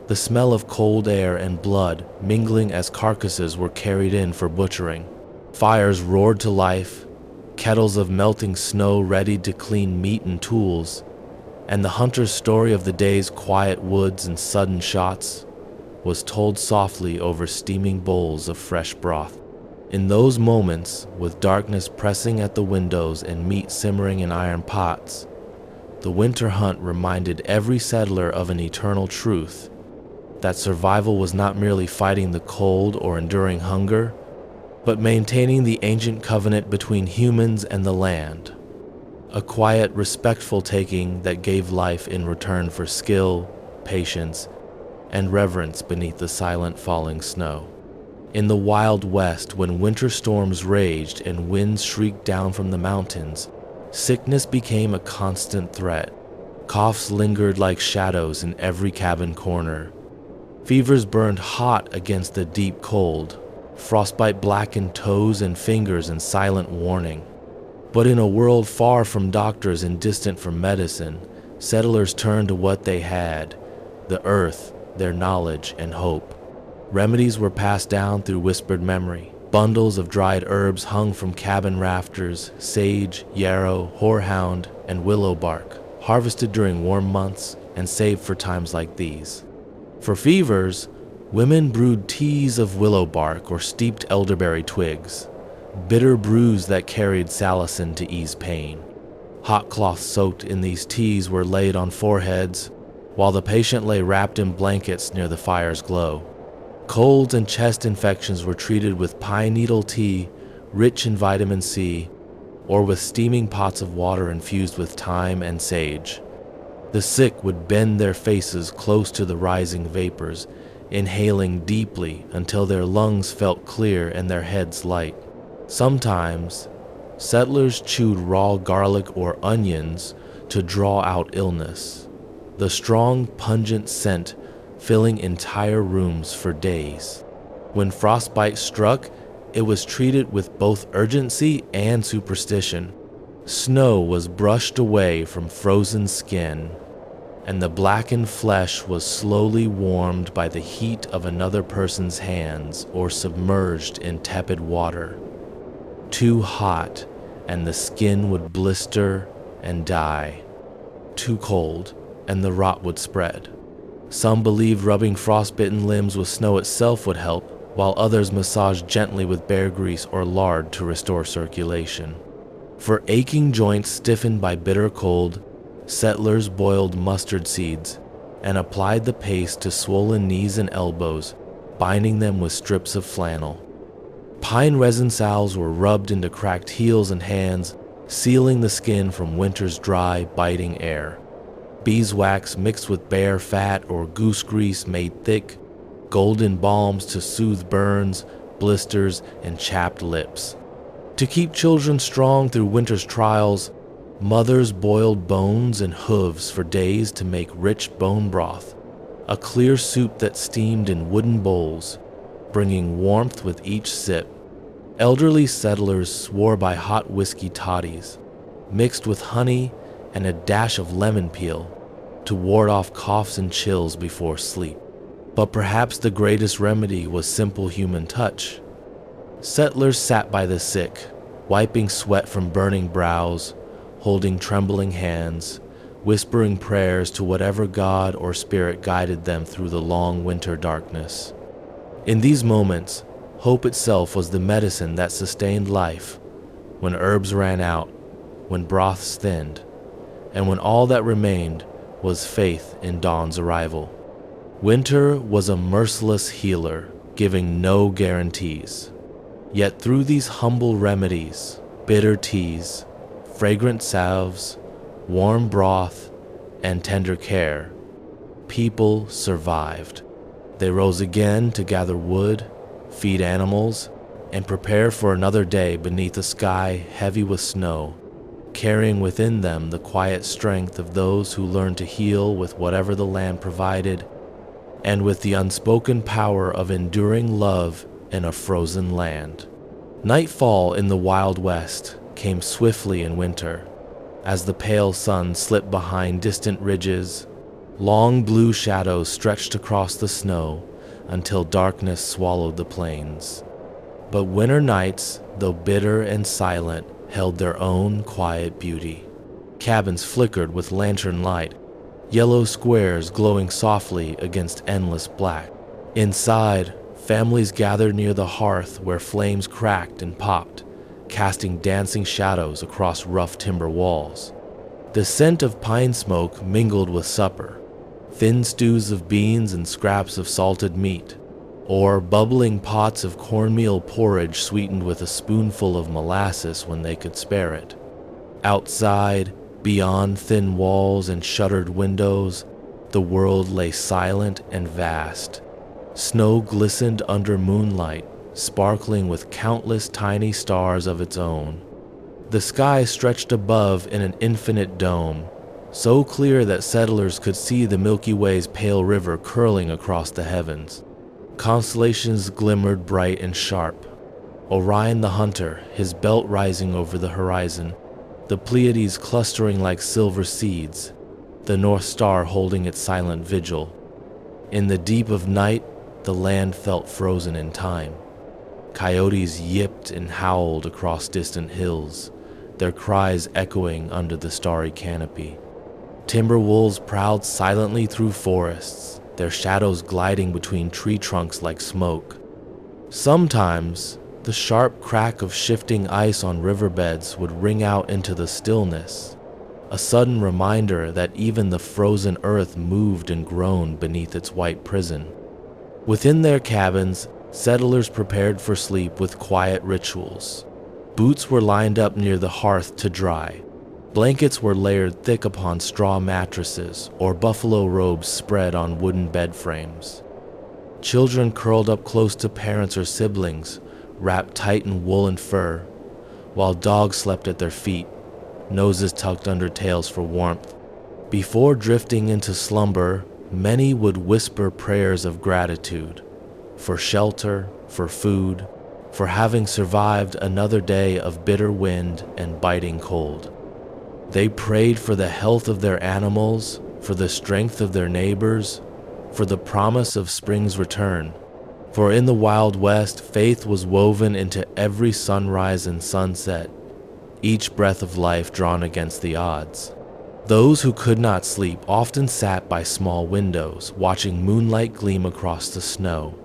Speaker 1: the smell of cold air and blood mingling as carcasses were carried in for butchering. Fires roared to life, kettles of melting snow readied to clean meat and tools, and the hunter's story of the day's quiet woods and sudden shots was told softly over steaming bowls of fresh broth. In those moments, with darkness pressing at the windows and meat simmering in iron pots, the winter hunt reminded every settler of an eternal truth, that survival was not merely fighting the cold or enduring hunger, but maintaining the ancient covenant between humans and the land. A quiet, respectful taking that gave life in return for skill, patience, and reverence beneath the silent falling snow. In the wild west, when winter storms raged and winds shrieked down from the mountains, sickness became a constant threat. Coughs lingered like shadows in every cabin corner. Fevers burned hot against the deep cold. Frostbite blackened toes and fingers in silent warning. But in a world far from doctors and distant from medicine, settlers turned to what they had: the earth, their knowledge, and hope. Remedies were passed down through whispered memory. Bundles of dried herbs hung from cabin rafters: sage, yarrow, horehound, and willow bark, harvested during warm months and saved for times like these. For fevers, women brewed teas of willow bark or steeped elderberry twigs, bitter brews that carried salicin to ease pain. Hot cloths soaked in these teas were laid on foreheads, while the patient lay wrapped in blankets near the fire's glow. Colds and chest infections were treated with pine needle tea, rich in vitamin C, or with steaming pots of water infused with thyme and sage. The sick would bend their faces close to the rising vapors, inhaling deeply until their lungs felt clear and their heads light. Sometimes, settlers chewed raw garlic or onions to draw out illness, the strong, pungent scent filling entire rooms for days. When frostbite struck, it was treated with both urgency and superstition. Snow was brushed away from frozen skin, and the blackened flesh was slowly warmed by the heat of another person's hands or submerged in tepid water. Too hot, and the skin would blister and die. Too cold, and the rot would spread. Some believed rubbing frostbitten limbs with snow itself would help, while others massaged gently with bear grease or lard to restore circulation. For aching joints stiffened by bitter cold, settlers boiled mustard seeds and applied the paste to swollen knees and elbows, binding them with strips of flannel. Pine resin salves were rubbed into cracked heels and hands, sealing the skin from winter's dry, biting air. Beeswax mixed with bear fat or goose grease made thick, golden balms to soothe burns, blisters, and chapped lips. To keep children strong through winter's trials, mothers boiled bones and hooves for days to make rich bone broth, a clear soup that steamed in wooden bowls, bringing warmth with each sip. Elderly settlers swore by hot whiskey toddies, mixed with honey and a dash of lemon peel to ward off coughs and chills before sleep. But perhaps the greatest remedy was simple human touch. Settlers sat by the sick, wiping sweat from burning brows, holding trembling hands, whispering prayers to whatever god or spirit guided them through the long winter darkness. In these moments, hope itself was the medicine that sustained life, when herbs ran out, when broths thinned, and when all that remained was faith in dawn's arrival. Winter was a merciless healer, giving no guarantees. Yet through these humble remedies, bitter teas, fragrant salves, warm broth, and tender care, people survived. They rose again to gather wood, feed animals, and prepare for another day beneath a sky heavy with snow, carrying within them the quiet strength of those who learned to heal with whatever the land provided, and with the unspoken power of enduring love in a frozen land. Nightfall in the Wild West came swiftly in winter. As the pale sun slipped behind distant ridges, long blue shadows stretched across the snow until darkness swallowed the plains. But winter nights, though bitter and silent, held their own quiet beauty. Cabins flickered with lantern light, yellow squares glowing softly against endless black. Inside, families gathered near the hearth where flames cracked and popped, casting dancing shadows across rough timber walls. The scent of pine smoke mingled with supper, thin stews of beans and scraps of salted meat, or bubbling pots of cornmeal porridge sweetened with a spoonful of molasses when they could spare it. Outside, beyond thin walls and shuttered windows, the world lay silent and vast. Snow glistened under moonlight, sparkling with countless tiny stars of its own. The sky stretched above in an infinite dome, so clear that settlers could see the Milky Way's pale river curling across the heavens. Constellations glimmered bright and sharp. Orion the hunter, his belt rising over the horizon, the Pleiades clustering like silver seeds, the North Star holding its silent vigil. In the deep of night, the land felt frozen in time. Coyotes yipped and howled across distant hills, their cries echoing under the starry canopy. Timber wolves prowled silently through forests, their shadows gliding between tree trunks like smoke. Sometimes, the sharp crack of shifting ice on riverbeds would ring out into the stillness, a sudden reminder that even the frozen earth moved and groaned beneath its white prison. Within their cabins, settlers prepared for sleep with quiet rituals. Boots were lined up near the hearth to dry. Blankets were layered thick upon straw mattresses or buffalo robes spread on wooden bed frames. Children curled up close to parents or siblings, wrapped tight in wool and fur, while dogs slept at their feet, noses tucked under tails for warmth. Before drifting into slumber, many would whisper prayers of gratitude, for shelter, for food, for having survived another day of bitter wind and biting cold. They prayed for the health of their animals, for the strength of their neighbors, for the promise of spring's return. For in the Wild West, faith was woven into every sunrise and sunset, each breath of life drawn against the odds. Those who could not sleep often sat by small windows, watching moonlight gleam across the snow.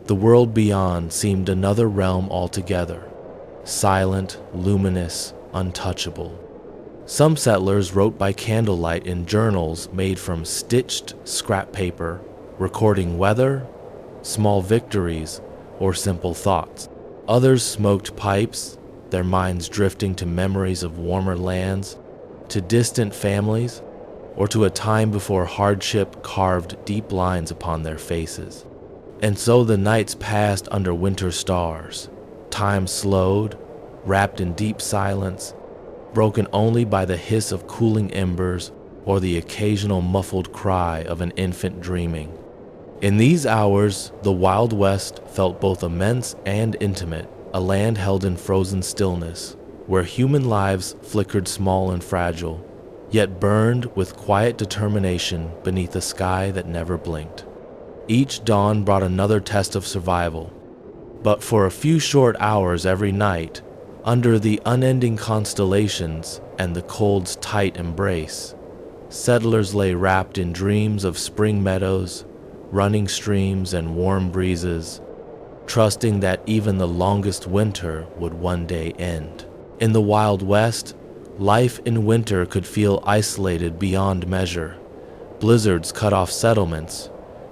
Speaker 1: The world beyond seemed another realm altogether, silent, luminous, untouchable. Some settlers wrote by candlelight in journals made from stitched scrap paper, recording weather, small victories, or simple thoughts. Others smoked pipes, their minds drifting to memories of warmer lands, to distant families, or to a time before hardship carved deep lines upon their faces. And so the nights passed under winter stars. Time slowed, wrapped in deep silence, broken only by the hiss of cooling embers or the occasional muffled cry of an infant dreaming. In these hours, the Wild West felt both immense and intimate, a land held in frozen stillness, where human lives flickered small and fragile, yet burned with quiet determination beneath a sky that never blinked. Each dawn brought another test of survival, but for a few short hours every night, under the unending constellations and the cold's tight embrace, settlers lay wrapped in dreams of spring meadows, running streams, and warm breezes, trusting that even the longest winter would one day end. In the Wild West, life in winter could feel isolated beyond measure. Blizzards cut off settlements,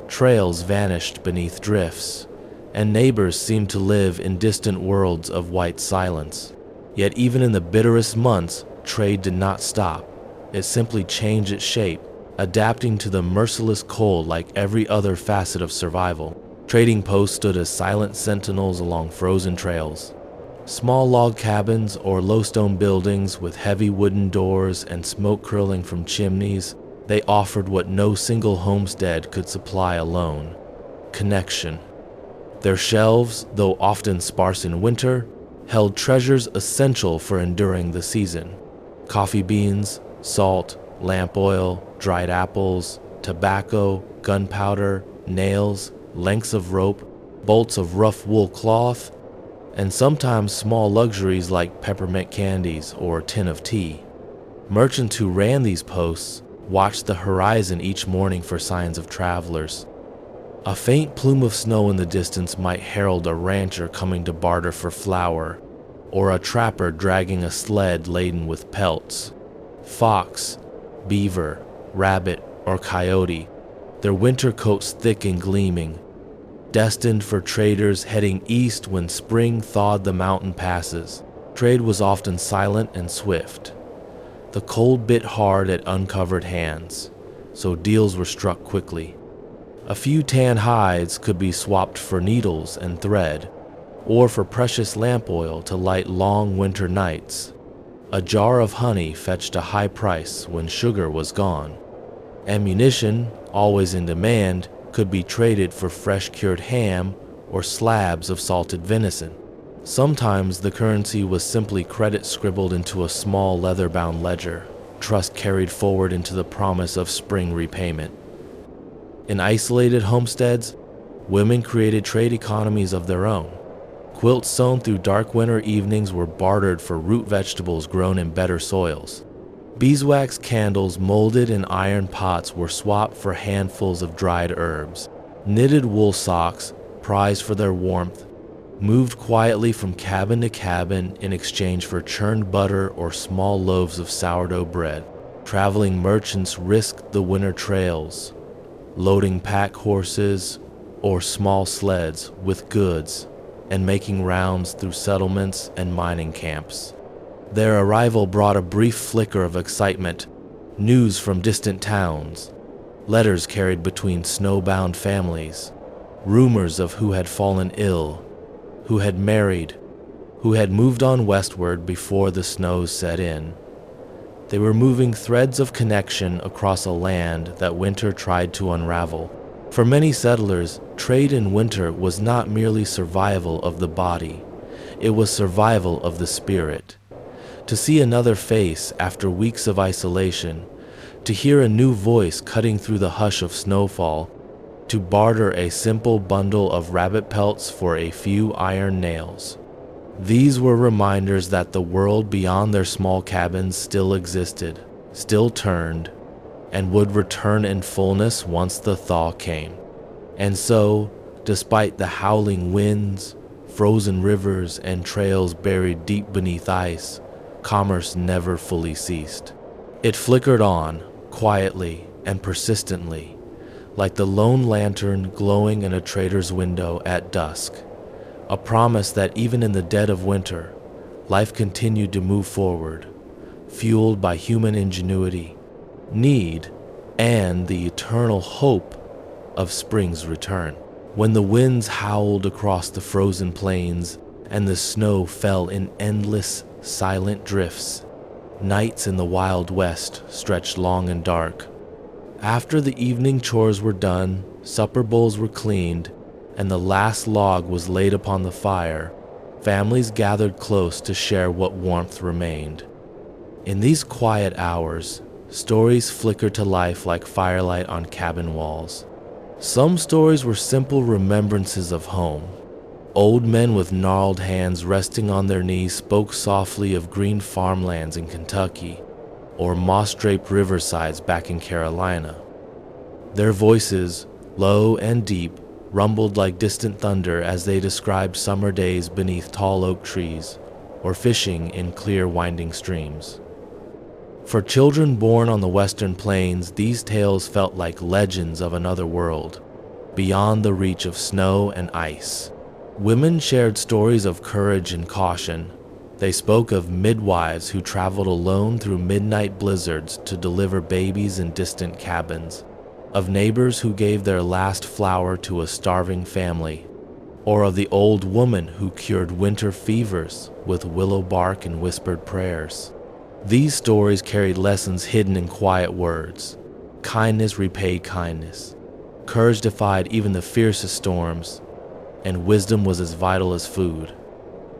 Speaker 1: trails vanished beneath drifts, and neighbors seemed to live in distant worlds of white silence. Yet even in the bitterest months, trade did not stop. It simply changed its shape, adapting to the merciless cold like every other facet of survival. Trading posts stood as silent sentinels along frozen trails. Small log cabins or low stone buildings with heavy wooden doors and smoke curling from chimneys, they offered what no single homestead could supply alone: connection. Their shelves, though often sparse in winter, held treasures essential for enduring the season: coffee beans, salt, lamp oil, dried apples, tobacco, gunpowder, nails, lengths of rope, bolts of rough wool cloth, and sometimes small luxuries like peppermint candies or a tin of tea. Merchants who ran these posts watched the horizon each morning for signs of travelers. A faint plume of snow in the distance might herald a rancher coming to barter for flour, or a trapper dragging a sled laden with pelts. Fox, beaver, rabbit, or coyote, their winter coats thick and gleaming, destined for traders heading east when spring thawed the mountain passes. Trade was often silent and swift. The cold bit hard at uncovered hands, so deals were struck quickly. A few tan hides could be swapped for needles and thread, or for precious lamp oil to light long winter nights. A jar of honey fetched a high price when sugar was gone. Ammunition, always in demand, could be traded for fresh cured ham or slabs of salted venison. Sometimes the currency was simply credit scribbled into a small leather-bound ledger, trust carried forward into the promise of spring repayment. In isolated homesteads, women created trade economies of their own. Quilts sewn through dark winter evenings were bartered for root vegetables grown in better soils. Beeswax candles molded in iron pots were swapped for handfuls of dried herbs. Knitted wool socks, prized for their warmth, moved quietly from cabin to cabin in exchange for churned butter or small loaves of sourdough bread. Traveling merchants risked the winter trails, loading pack horses or small sleds with goods and making rounds through settlements and mining camps. Their arrival brought a brief flicker of excitement, news from distant towns, letters carried between snowbound families, rumors of who had fallen ill, who had married, who had moved on westward before the snows set in. They were moving threads of connection across a land that winter tried to unravel. For many settlers, trade in winter was not merely survival of the body, it was survival of the spirit. To see another face after weeks of isolation, to hear a new voice cutting through the hush of snowfall, to barter a simple bundle of rabbit pelts for a few iron nails. These were reminders that the world beyond their small cabins still existed, still turned, and would return in fullness once the thaw came. And so, despite the howling winds, frozen rivers, and trails buried deep beneath ice, commerce never fully ceased. It flickered on, quietly and persistently, like the lone lantern glowing in a trader's window at dusk, a promise that even in the dead of winter, life continued to move forward, fueled by human ingenuity, need, and the eternal hope of spring's return. When the winds howled across the frozen plains and the snow fell in endless, silent drifts, nights in the Wild West stretched long and dark. After the evening chores were done, supper bowls were cleaned, and the last log was laid upon the fire, Families gathered close to share what warmth remained. In these quiet hours, stories flickered to life like firelight on cabin walls. Some stories were simple remembrances of home. Old men with gnarled hands resting on their knees spoke softly of green farmlands in Kentucky or moss-draped riversides back in Carolina. Their voices, low and deep, rumbled like distant thunder as they described summer days beneath tall oak trees or fishing in clear winding streams. For children born on the western plains, these tales felt like legends of another world, beyond the reach of snow and ice. Women shared stories of courage and caution. They spoke of midwives who traveled alone through midnight blizzards to deliver babies in distant cabins, of neighbors who gave their last flower to a starving family, or of the old woman who cured winter fevers with willow bark and whispered prayers. These stories carried lessons hidden in quiet words. Kindness repaid kindness. Courage defied even the fiercest storms, and wisdom was as vital as food.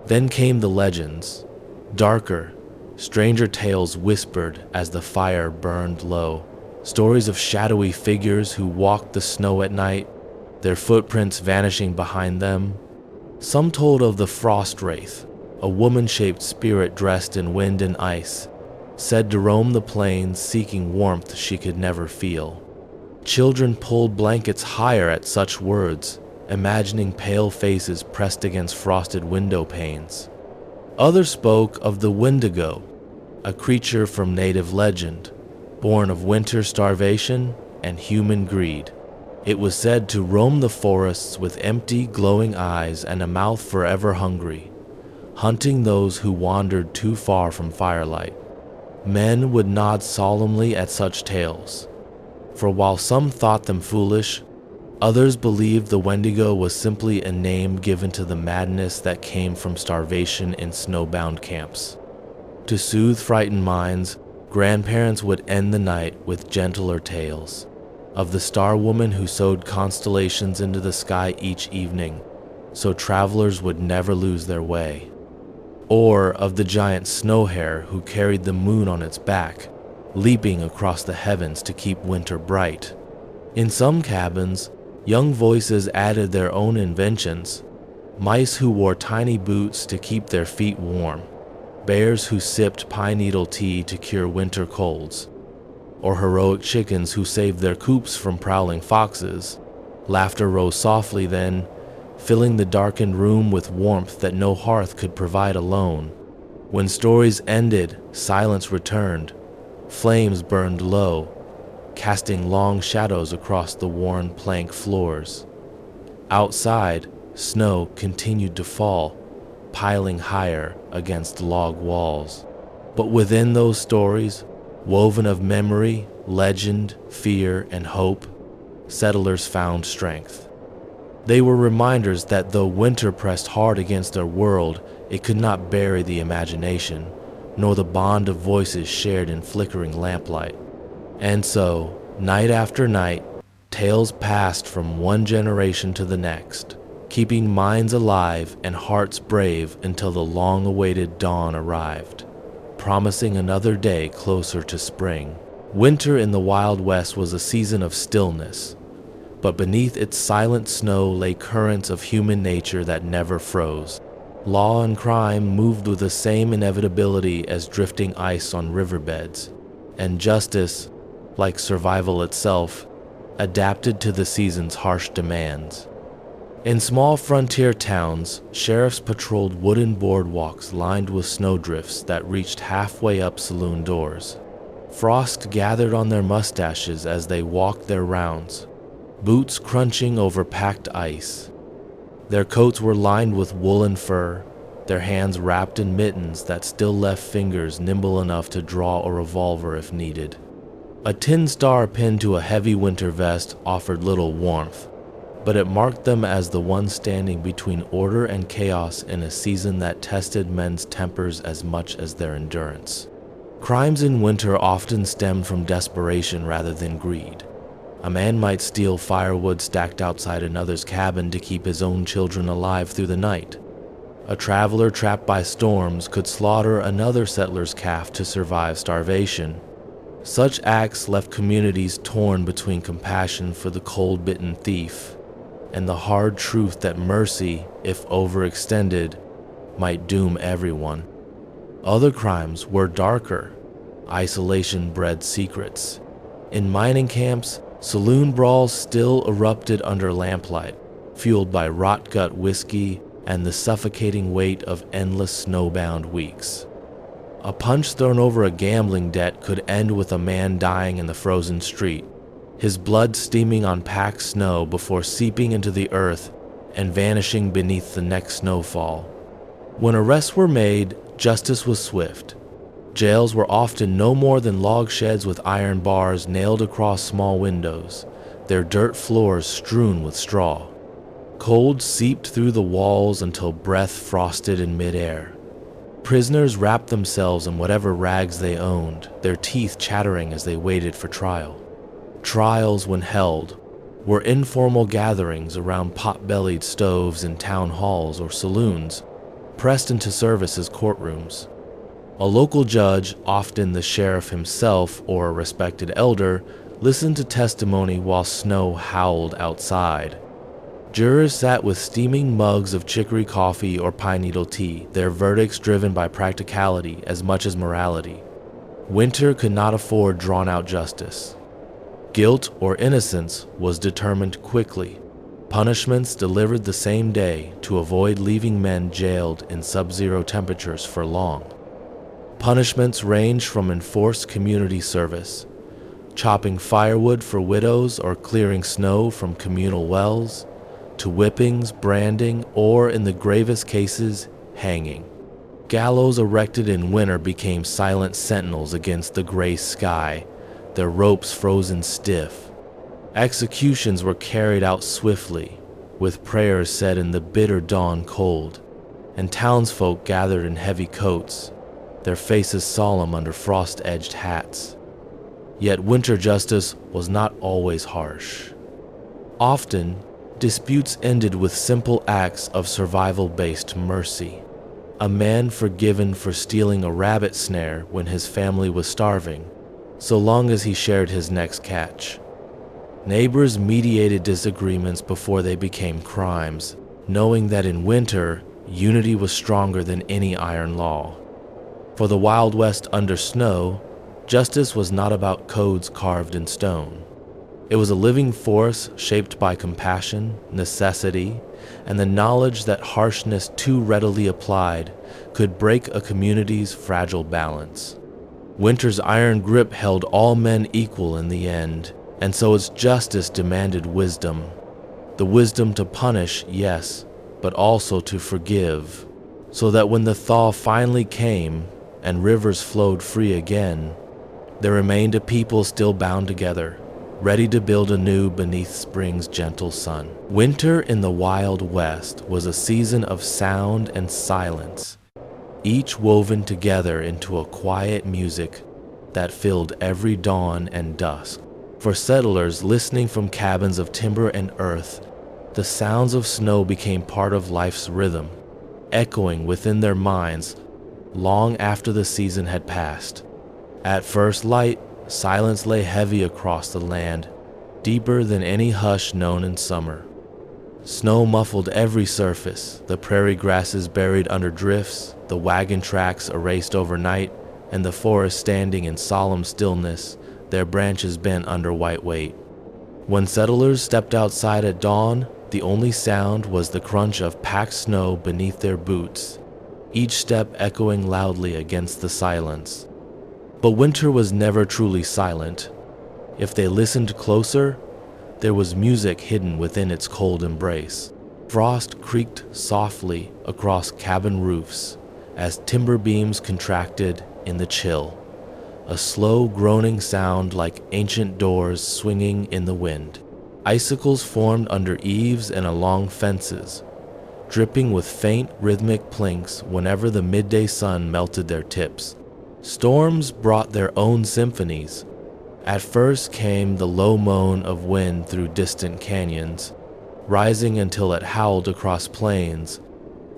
Speaker 1: Then came the legends, darker, stranger tales whispered as the fire burned low. Stories of shadowy figures who walked the snow at night, their footprints vanishing behind them. Some told of the frost wraith, a woman-shaped spirit dressed in wind and ice, said to roam the plains seeking warmth she could never feel. Children pulled blankets higher at such words, imagining pale faces pressed against frosted window panes. Others spoke of the Wendigo, a creature from native legend, born of winter starvation and human greed. It was said to roam the forests with empty, glowing eyes and a mouth forever hungry, hunting those who wandered too far from firelight. Men would nod solemnly at such tales, for while some thought them foolish, others believed the Wendigo was simply a name given to the madness that came from starvation in snowbound camps. To soothe frightened minds, grandparents would end the night with gentler tales of the star woman who sewed constellations into the sky each evening, so travelers would never lose their way, or of the giant snow hare who carried the moon on its back, leaping across the heavens to keep winter bright. In some cabins, young voices added their own inventions: mice who wore tiny boots to keep their feet warm, bears who sipped pine needle tea to cure winter colds, or heroic chickens who saved their coops from prowling foxes. Laughter rose softly then, filling the darkened room with warmth that no hearth could provide alone. When stories ended, silence returned. Flames burned low, casting long shadows across the worn plank floors. Outside, snow continued to fall, piling higher against log walls. But within those stories, woven of memory, legend, fear, and hope, settlers found strength. They were reminders that though winter pressed hard against their world, it could not bury the imagination, nor the bond of voices shared in flickering lamplight. And so, night after night, tales passed from one generation to the next, keeping minds alive and hearts brave until the long-awaited dawn arrived, promising another day closer to spring. Winter in the Wild West was a season of stillness, but beneath its silent snow lay currents of human nature that never froze. Law and crime moved with the same inevitability as drifting ice on riverbeds, and justice, like survival itself, adapted to the season's harsh demands. In small frontier towns, sheriffs patrolled wooden boardwalks lined with snowdrifts that reached halfway up saloon doors. Frost gathered on their mustaches as they walked their rounds, boots crunching over packed ice. Their coats were lined with wool and fur, their hands wrapped in mittens that still left fingers nimble enough to draw a revolver if needed. A tin star pinned to a heavy winter vest offered little warmth, but it marked them as the one standing between order and chaos in a season that tested men's tempers as much as their endurance. Crimes in winter often stemmed from desperation rather than greed. A man might steal firewood stacked outside another's cabin to keep his own children alive through the night. A traveler trapped by storms could slaughter another settler's calf to survive starvation. Such acts left communities torn between compassion for the cold-bitten thief and the hard truth that mercy, if overextended, might doom everyone. Other crimes were darker. Isolation bred secrets. In mining camps, saloon brawls still erupted under lamplight, fueled by rot-gut whiskey and the suffocating weight of endless snowbound weeks. A punch thrown over a gambling debt could end with a man dying in the frozen street, his blood steaming on packed snow before seeping into the earth and vanishing beneath the next snowfall. When arrests were made, justice was swift. Jails were often no more than log sheds with iron bars nailed across small windows, their dirt floors strewn with straw. Cold seeped through the walls until breath frosted in midair. Prisoners wrapped themselves in whatever rags they owned, their teeth chattering as they waited for trial. Trials, when held, were informal gatherings around pot-bellied stoves in town halls or saloons, pressed into service as courtrooms. A local judge, often the sheriff himself or a respected elder, listened to testimony while snow howled outside. Jurors sat with steaming mugs of chicory coffee or pine needle tea, their verdicts driven by practicality as much as morality. Winter could not afford drawn-out justice. Guilt or innocence was determined quickly. Punishments delivered the same day to avoid leaving men jailed in sub-zero temperatures for long. Punishments ranged from enforced community service, chopping firewood for widows or clearing snow from communal wells, to whippings, branding, or, in the gravest cases, hanging. Gallows erected in winter became silent sentinels against the gray sky, their ropes frozen stiff. Executions were carried out swiftly, with prayers said in the bitter dawn cold, and townsfolk gathered in heavy coats, their faces solemn under frost-edged hats. Yet winter justice was not always harsh. Often, disputes ended with simple acts of survival-based mercy. A man forgiven for stealing a rabbit snare when his family was starving, so long as he shared his next catch. Neighbors mediated disagreements before they became crimes, knowing that in winter, unity was stronger than any iron law. For the Wild West under snow, justice was not about codes carved in stone. It was a living force shaped by compassion, necessity, and the knowledge that harshness too readily applied could break a community's fragile balance. Winter's iron grip held all men equal in the end, and so its justice demanded wisdom. The wisdom to punish, yes, but also to forgive, so that when the thaw finally came and rivers flowed free again, there remained a people still bound together, ready to build anew beneath spring's gentle sun. Winter in the Wild West was a season of sound and silence, each woven together into a quiet music that filled every dawn and dusk. For settlers listening from cabins of timber and earth, the sounds of snow became part of life's rhythm, echoing within their minds long after the season had passed. At first light, silence lay heavy across the land, deeper than any hush known in summer. Snow muffled every surface, the prairie grasses buried under drifts, the wagon tracks erased overnight, and the forest standing in solemn stillness, their branches bent under white weight. When settlers stepped outside at dawn, the only sound was the crunch of packed snow beneath their boots, each step echoing loudly against the silence. But winter was never truly silent. If they listened closer, there was music hidden within its cold embrace. Frost creaked softly across cabin roofs as timber beams contracted in the chill, a slow groaning sound like ancient doors swinging in the wind. Icicles formed under eaves and along fences, dripping with faint rhythmic plinks whenever the midday sun melted their tips. Storms brought their own symphonies. At first came the low moan of wind through distant canyons, rising until it howled across plains,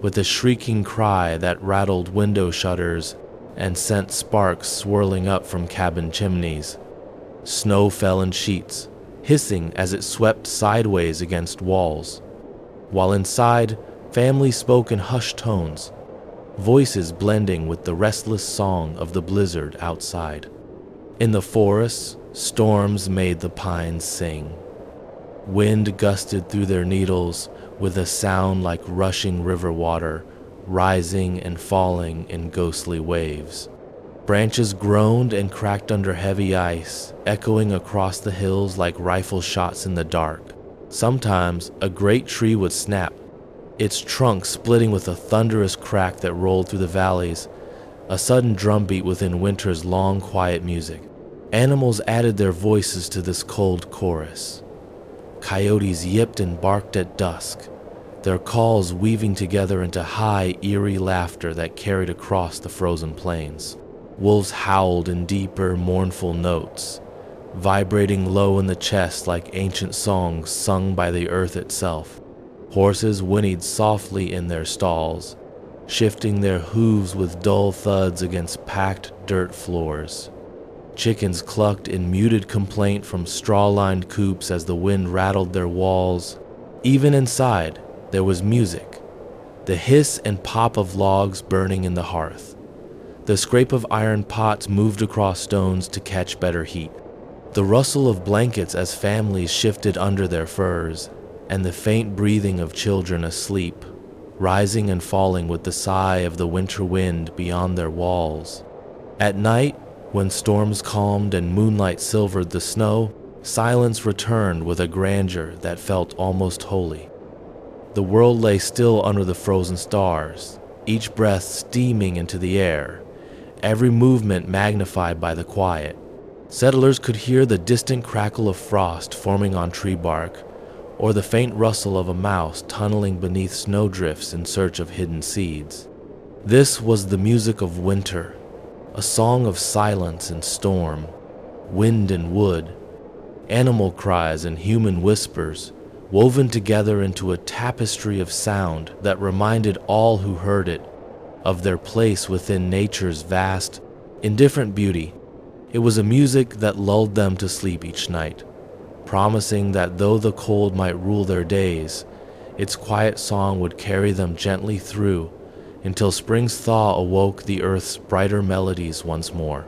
Speaker 1: with a shrieking cry that rattled window shutters and sent sparks swirling up from cabin chimneys. Snow fell in sheets, hissing as it swept sideways against walls, while inside, families spoke in hushed tones, voices blending with the restless song of the blizzard outside. In the forests, storms made the pines sing. Wind gusted through their needles with a sound like rushing river water, rising and falling in ghostly waves. Branches groaned and cracked under heavy ice, echoing across the hills like rifle shots in the dark. Sometimes a great tree would snap, its trunk splitting with a thunderous crack that rolled through the valleys, a sudden drumbeat within winter's long, quiet music. Animals added their voices to this cold chorus. Coyotes yipped and barked at dusk, their calls weaving together into high, eerie laughter that carried across the frozen plains. Wolves howled in deeper, mournful notes, vibrating low in the chest like ancient songs sung by the earth itself. Horses whinnied softly in their stalls, shifting their hooves with dull thuds against packed dirt floors. Chickens clucked in muted complaint from straw-lined coops as the wind rattled their walls. Even inside, there was music, the hiss and pop of logs burning in the hearth. The scrape of iron pots moved across stones to catch better heat. The rustle of blankets as families shifted under their furs, and the faint breathing of children asleep, rising and falling with the sigh of the winter wind beyond their walls. At night, when storms calmed and moonlight silvered the snow, silence returned with a grandeur that felt almost holy. The world lay still under the frozen stars, each breath steaming into the air, every movement magnified by the quiet. Settlers could hear the distant crackle of frost forming on tree bark, or the faint rustle of a mouse tunneling beneath snowdrifts in search of hidden seeds. This was the music of winter, a song of silence and storm, wind and wood, animal cries and human whispers, woven together into a tapestry of sound that reminded all who heard it of their place within nature's vast, indifferent beauty. It was a music that lulled them to sleep each night, promising that though the cold might rule their days, its quiet song would carry them gently through until spring's thaw awoke the earth's brighter melodies once more.